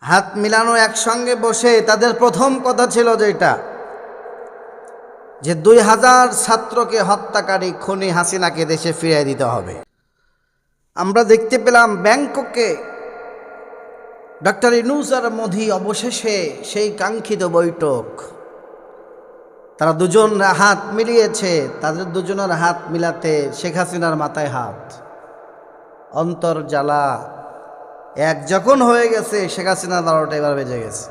হাত মিলানো একসঙ্গে বসে তাদের প্রথম কথা ছিল যে 2000 ছাত্রকে হত্যাকারী খুনি হাসিনাকে দেশে ফিরিয়ে দিতে হবে। আমরা দেখতে পেলাম ব্যাংককে ডক্টর ইউনূস আর মোদি অবশেষে সেই কাঙ্ক্ষিত বৈঠক, তারা দুজন হাত মিলিয়েছে। তাদের দুজনের হাত মিলাতে শেখ হাসিনার মাথায় হাত, অন্তর জ্বালা এক যখন হয়ে গেছে, শেখ হাসিনার 12টা এবার বেজে গেছে।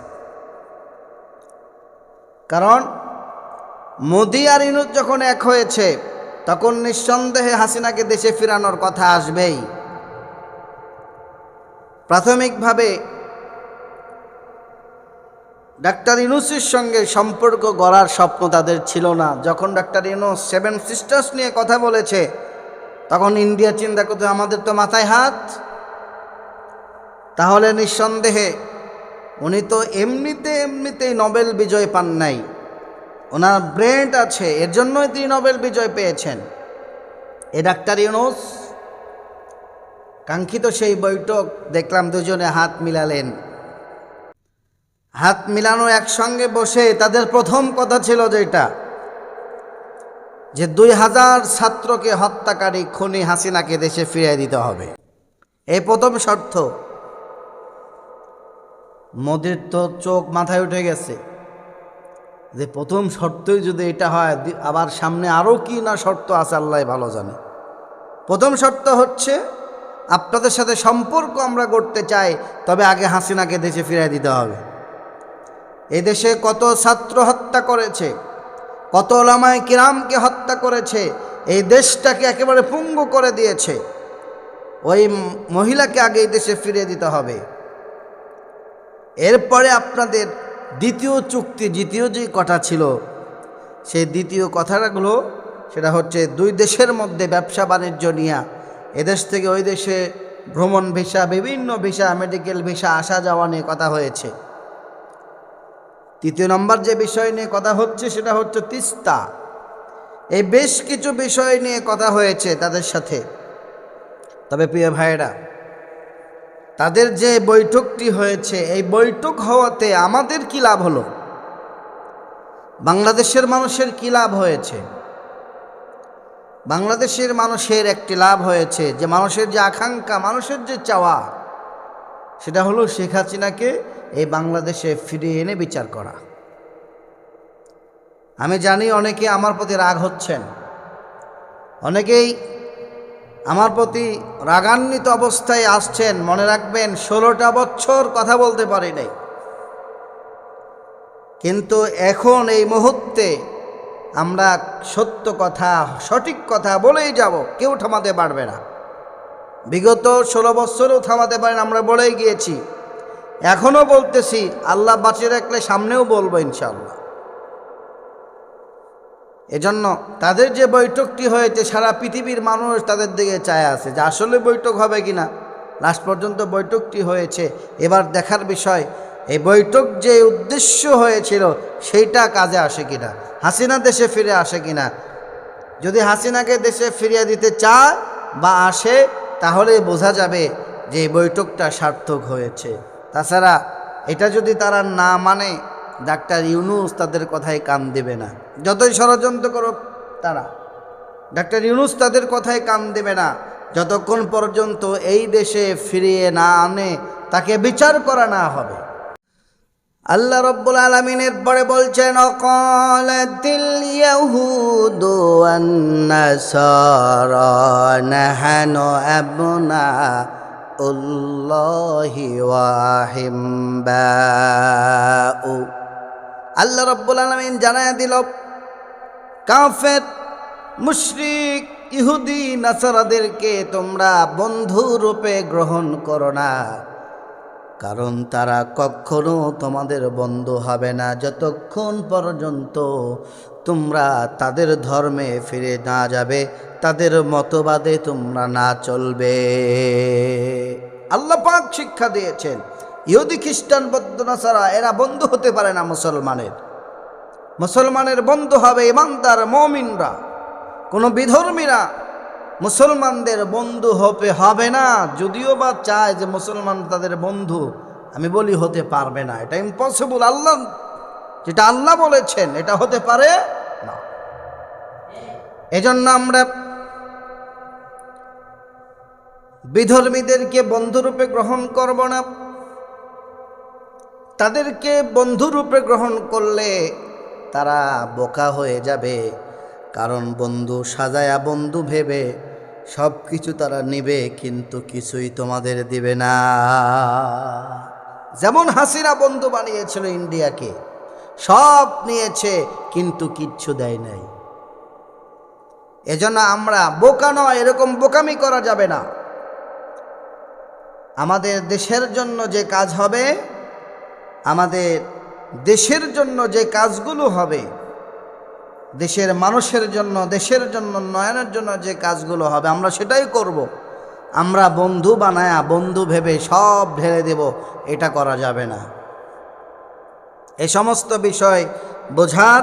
কারণ মোদি আর ইউনূস যখন এক হয়েছে, তখন নিঃসন্দেহে হাসিনাকে দেশে ফিরানোর কথা আসবেই। প্রাথমিকভাবে ডাক্তার ইউনূসের সঙ্গে সম্পর্ক গড়ার স্বপ্ন তাদের ছিল না। যখন ডাক্তার ইউনূস 7 সিস্টার্স নিয়ে কথা বলেছে, তখন ইন্ডিয়া চিন্তা করতে আমাদের তো মাথায় হাত। তাহলে নিঃসন্দেহে উনি তো এমনিতেই নোবেল বিজয় পান নাই, ওনার ব্রেন আছে, এর জন্যই তিনি নোবেল বিজয় পেয়েছেন। এ ডাক্তার ইউনূস কাঙ্ক্ষিত সেই বৈঠক দেখলাম দুজনে হাত মিলালেন। হাত মিলানো একসঙ্গে বসে তাদের প্রথম কথা ছিল যে 2000 ছাত্রকে হত্যাকারী খুনি হাসিনাকে দেশে ফিরিয়ে দিতে হবে। এই প্রথম শর্ত। মোদির তো চোখ মাথায় উঠে গেছে যে প্রথম শর্তই যদি এটা হয়, আবার সামনে আরও কি না শর্ত আছে আল্লাহ ভালো জানে। প্রথম শর্ত হচ্ছে আপনাদের সাথে সম্পর্ক আমরা গড়তে চাই, তবে আগে হাসিনাকে দেশে ফিরিয়ে দিতে হবে। এই দেশে কত ছাত্র হত্যা করেছে, কত ওলামায়ে কিরামকে হত্যা করেছে, এই দেশটাকে একেবারে পঙ্গু করে দিয়েছে। ওই মহিলাকে আগে এই দেশে ফিরিয়ে দিতে হবে। এরপরে আপনাদের দ্বিতীয় চুক্তি, দ্বিতীয় যে কথা ছিল, সেই দ্বিতীয় কথাগুলো সেটা হচ্ছে দুই দেশের মধ্যে ব্যবসা বাণিজ্য নিয়ে এদেশ থেকে ওই দেশে ভ্রমণ ভিসা, বিভিন্ন ভিসা, মেডিকেল ভিসা আসা যাওয়া নিয়ে কথা হয়েছে। তৃতীয় নম্বর যে বিষয় নিয়ে কথা হচ্ছে সেটা হচ্ছে তিস্তা। এই বেশ কিছু বিষয় নিয়ে কথা হয়েছে তাদের সাথে। তবে প্রিয় ভাইয়েরা, তাদের যে বৈঠকটি হয়েছে, এই বৈঠক হওয়াতে আমাদের কি লাভ হলো? বাংলাদেশের মানুষের কি লাভ হয়েছে? বাংলাদেশের মানুষের একটি লাভ হয়েছে যে মানুষের যে আকাঙ্ক্ষা, মানুষের যে চাওয়া, সেটা হলো শেখ হাসিনাকে এই বাংলাদেশে ফিরিয়ে এনে বিচার করা। আমি জানি অনেকে আমার প্রতি রাগ হচ্ছেন, অনেকেই আমার প্রতি রাগান্বিত অবস্থায় আসছেন। মনে রাখবেন 16টা বছর কথা বলতে পারি নাই, কিন্তু এখন এই মুহূর্তে আমরা সত্য কথা, সঠিক কথা বলেই যাব, কেউ থামাতে পারবে না। বিগত 16 বছরও থামাতে পারেন, আমরা বলেই গিয়েছি, এখনও বলতেছি, আল্লাহ বাঁচিয়ে রাখলে সামনেও বলবো ইনশাআল্লাহ। এজন্য তাদের যে বৈঠকটি হয়েছে, সারা পৃথিবীর মানুষ তাদের দিকে চায় আছে যে আসলে বৈঠক হবে কিনা। লাস্ট পর্যন্ত বৈঠকটি হয়েছে। এবার দেখার বিষয়, এই বৈঠক যে উদ্দেশ্য হয়েছিল সেইটা কাজে আসে কিনা, হাসিনা দেশে ফিরে আসে কিনা। যদি হাসিনাকে দেশে ফিরিয়ে দিতে চায় বা আসে, তাহলে বোঝা যাবে যে এই বৈঠকটা সার্থক হয়েছে। তাছাড়া এটা যদি তারা না মানে, ডাক্তার ইউনূস তাদের কথায় কান দেবে না। যতই ষড়যন্ত্র করুক তারা, ডাক্তার ইউনূস তাদের কথায় কান দেবে না যতক্ষণ পর্যন্ত এই দেশে ফিরিয়ে না আনে, তাকে বিচার করা না হবে। আল্লাহ রাব্বুল আলামিন এরপরে বলছেন, অকালাতিল ইয়াহুদু ওয়ান নাসারা নাহানু আবনাউল্লাহি ওয়া হিব্বাউ। আল্লাহ রাব্বুল আলামিন জানায় দিল, কাফের, মুশরিক, ইহুদি, নাসারাদেরকে তোমরা বন্ধু রূপে গ্রহণ করো না, কারণ তারা কখনো তোমাদের বন্ধু হবে না যতক্ষণ পর্যন্ত তোমরা তাদের ধর্মে ফিরে না যাবে, তাদের মতবাদে তোমরা না চলবে। আল্লাহ পাক শিক্ষা দিয়েছেন, ইহুদি, খ্রিস্টান, বৌদ্ধ, নাসারা এরা বন্ধু হতে পারে না মুসলমানের। মুসলমানের বন্ধু হবে ইমানদার মুমিনরা। কোনো বিধর্মীরা মুসলমানদের বন্ধু হবে না, যদিও বা চায় যে মুসলমান তাদের বন্ধু, আমি বলি হতে পারবে না, এটা ইম্পসিবল। আল্লাহ যেটা আল্লাহ বলেছেন এটা হতে পারে না। এজন্য আমরা বিধর্মীদেরকে বন্ধুরূপে গ্রহণ করব না। তাদেরকে বন্ধুরূপে গ্রহণ করলে তারা বোকা হয়ে যাবে, কারণ বন্ধু সাজায়া বন্ধু ভেবে সব কিছু তারা নিবে, কিন্তু কিছুই তোমাদের দিবে না। যেমন হাসিনা বন্ধু বানিয়েছিল ইন্ডিয়াকে, সব নিয়েছে কিন্তু কিচ্ছু দেয় নাই। এজন্য আমরা বোকা নয়, এরকম বোকামি করা যাবে না। আমাদের দেশের জন্য যে কাজ হবে, আমাদের দেশের জন্য যে কাজগুলো হবে, দেশের মানুষের জন্য, দেশের জন্য, উন্নয়নের জন্য যে কাজগুলো হবে আমরা সেটাই করব। আমরা বন্ধু বানায়া বন্ধু ভেবে সব ঢেলে দেব, এটা করা যাবে না। এই সমস্ত বিষয় বোঝার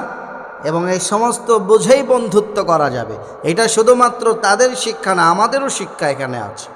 এবং এই সমস্ত বুঝেই বন্ধুত্ব করা যাবে। এটা শুধুমাত্র তাদের শিক্ষা না, আমাদেরও শিক্ষা এখানে আছে।